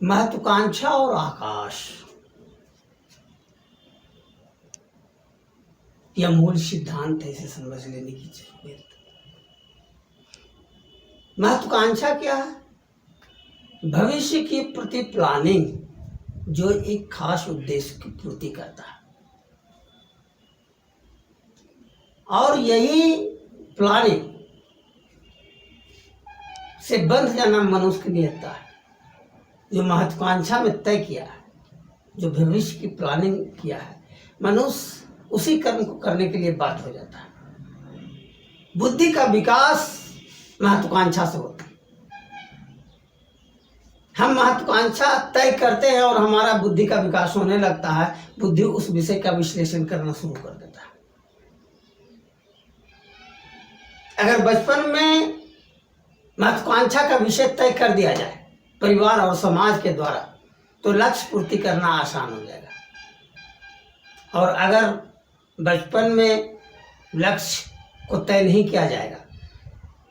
महत्वाकांक्षा और आकाश, यह मूल सिद्धांत है, इसे समझ लेने की जरूरत। महत्वाकांक्षा क्या है? भविष्य की प्रति प्लानिंग, जो एक खास उद्देश्य की पूर्ति करता है। और यही प्लानिंग से बंध जाना मनुष्य की नियतता है। जो महत्वाकांक्षा में तय किया है, जो भविष्य की प्लानिंग किया है, मनुष्य उसी कर्म को करने के लिए बाध्य हो जाता है। बुद्धि का विकास महत्वाकांक्षा से होता है। हम महत्वाकांक्षा तय करते हैं और हमारा बुद्धि का विकास होने लगता है। बुद्धि उस विषय का विश्लेषण करना शुरू कर देता है। अगर बचपन में महत्वाकांक्षा का विषय तय कर दिया जाए परिवार और समाज के द्वारा, तो लक्ष्य पूर्ति करना आसान हो जाएगा। और अगर बचपन में लक्ष्य को तय नहीं किया जाएगा,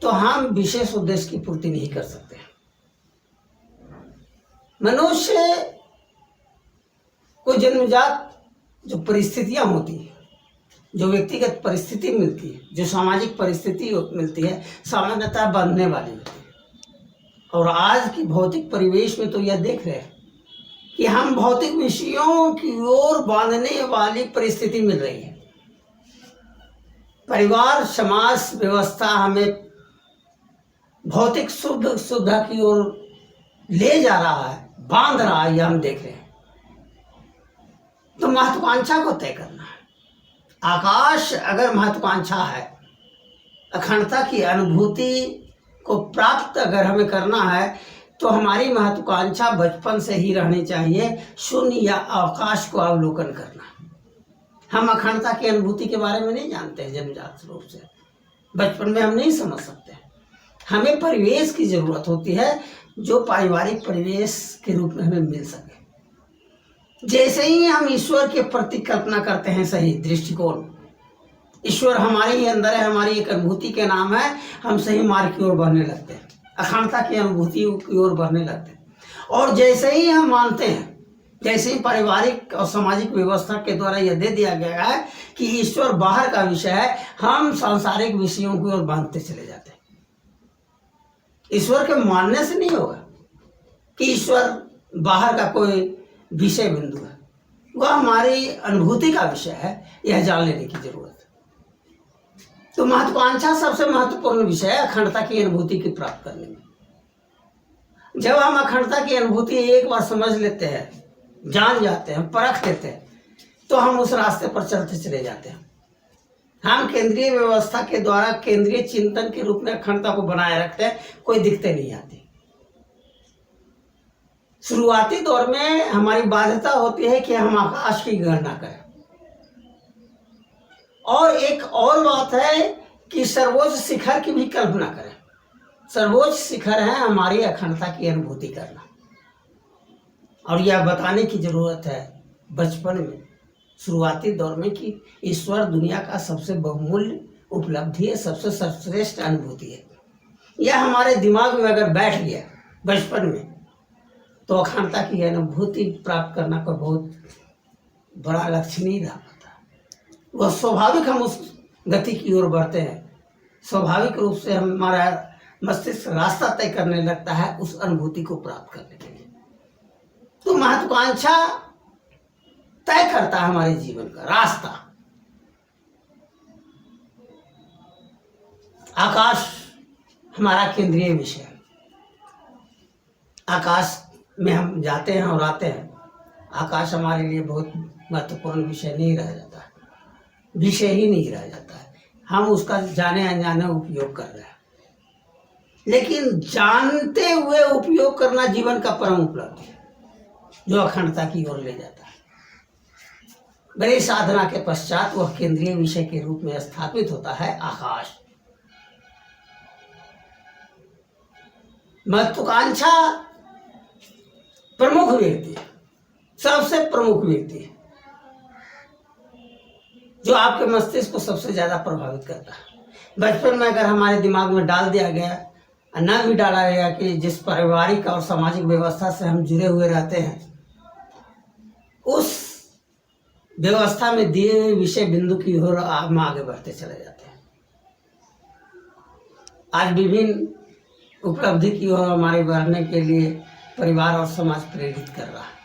तो हम विशेष उद्देश्य की पूर्ति नहीं कर सकते। मनुष्य को जन्मजात जो परिस्थितियां होती हैं, जो व्यक्तिगत परिस्थिति मिलती है, जो सामाजिक परिस्थिति मिलती है, सामान्यतः बांधने वाली होती है। और आज की भौतिक परिवेश में तो यह देख रहे हैं कि हम भौतिक विषयों की ओर बांधने वाली परिस्थिति मिल रही है। परिवार, समाज व्यवस्था हमें भौतिक सुविधा की ओर ले जा रहा है, बांध रहा है, यह हम देख रहे हैं। तो महत्वाकांक्षा को तय करना है। आकाश अगर महत्वाकांक्षा है, अखंडता की अनुभूति को प्राप्त अगर हमें करना है, तो हमारी महत्वाकांक्षा बचपन से ही रहनी चाहिए, शून्य या अवकाश को अवलोकन करना। हम अखंडता की अनुभूति के बारे में नहीं जानते हैं जन्मजात रूप से, बचपन में हम नहीं समझ सकते। हमें परिवेश की जरूरत होती है, जो पारिवारिक परिवेश के रूप में हमें मिल सके। जैसे ही हम ईश्वर के प्रति कल्पना करते हैं, सही दृष्टिकोण, ईश्वर हमारे ही अंदर है, हमारी एक अनुभूति के नाम है, हम सही मार्ग की ओर बढ़ने लगते हैं, अखंडता की अनुभूति की ओर बढ़ने लगते हैं। और जैसे ही हम मानते हैं, जैसे ही पारिवारिक और सामाजिक व्यवस्था के द्वारा यह दे दिया गया है कि ईश्वर बाहर का विषय है, हम सांसारिक विषयों की ओर बांधते चले जाते हैं। ईश्वर के मानने से नहीं होगा कि ईश्वर बाहर का कोई विषय बिंदु है, वह हमारी अनुभूति का विषय है, यह जान लेने की जरूरत है। तो महत्वाकांक्षा सबसे महत्वपूर्ण विषय है अखंडता की अनुभूति की प्राप्त करने में। जब हम अखंडता की अनुभूति एक बार समझ लेते हैं, जान जाते हैं, परख लेते हैं, तो हम उस रास्ते पर चलते चले जाते हैं। हम केंद्रीय व्यवस्था के द्वारा केंद्रीय चिंतन के रूप में अखंडता को बनाए रखते हैं, कोई दिक्कत नहीं आती। शुरुआती दौर में हमारी बाध्यता होती है कि हम आकाश की गणना करें। और एक और बात है कि सर्वोच्च शिखर की भी कल्पना करें। सर्वोच्च शिखर है हमारी अखंडता की अनुभूति करना। और यह बताने की जरूरत है बचपन में, शुरुआती दौर में, कि ईश्वर दुनिया का सबसे बहुमूल्य उपलब्धि है, सबसे सर्वश्रेष्ठ अनुभूति है। यह हमारे दिमाग में अगर बैठ गया बचपन में, तो अखंडता की अनुभूति प्राप्त करना कोई बहुत बड़ा लक्ष्य नहीं रह पाता। वह स्वाभाविक हम उस गति की ओर बढ़ते हैं, स्वाभाविक रूप से हमारा मस्तिष्क रास्ता तय करने लगता है उस अनुभूति को प्राप्त करने के लिए। तो महत्वाकांक्षा तय करता है हमारे जीवन का रास्ता। आकाश हमारा केंद्रीय विषय है। आकाश में हम जाते हैं और आते हैं। आकाश हमारे लिए बहुत महत्वपूर्ण विषय नहीं रह जाता है, विषय ही नहीं रह जाता है। हम उसका जाने अनजाने उपयोग कर रहे हैं, लेकिन जानते हुए उपयोग करना जीवन का परम उपलब्धि है, जो अखंडता की ओर ले जाता है। बड़ी साधना के पश्चात वह केंद्रीय विषय के रूप में स्थापित होता है आकाश। महत्वाकांक्षा प्रमुख व्यक्ति है, सबसे प्रमुख व्यक्ति है, जो आपके मस्तिष्क को सबसे ज्यादा प्रभावित करता है। बचपन में अगर हमारे दिमाग में डाल दिया गया न भी डाला गया कि जिस पारिवारिक और सामाजिक व्यवस्था से हम जुड़े हुए रहते हैं, उस व्यवस्था में दिए हुए विषय बिंदु की ओर हम आगे बढ़ते चले जाते हैं। आज विभिन्न उपलब्धि की ओर हमारे बढ़ने के लिए परिवार और समाज प्रेरित कर रहा है,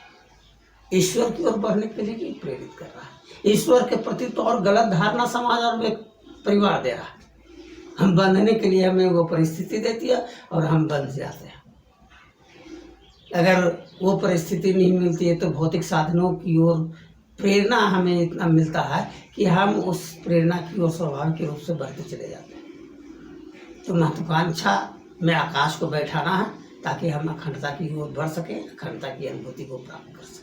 ईश्वर की ओर बढ़ने के लिए भी प्रेरित कर रहा है। ईश्वर के प्रति तो और गलत धारणा समाज और परिवार दे रहा है। हम बंधने के लिए हमें वो परिस्थिति देती है और हम बंध जाते हैं। अगर वो परिस्थिति नहीं मिलती है तो भौतिक साधनों की ओर प्रेरणा हमें इतना मिलता है कि हम उस प्रेरणा की ओर स्वाभाविक रूप से बढ़ते चले जाते हैं। तो महत्वाकांक्षा में आकाश को बैठाना है ताकि हम अखंडता की ओर बढ़ सकें, अखंडता की अनुभूति को प्राप्त कर सकें।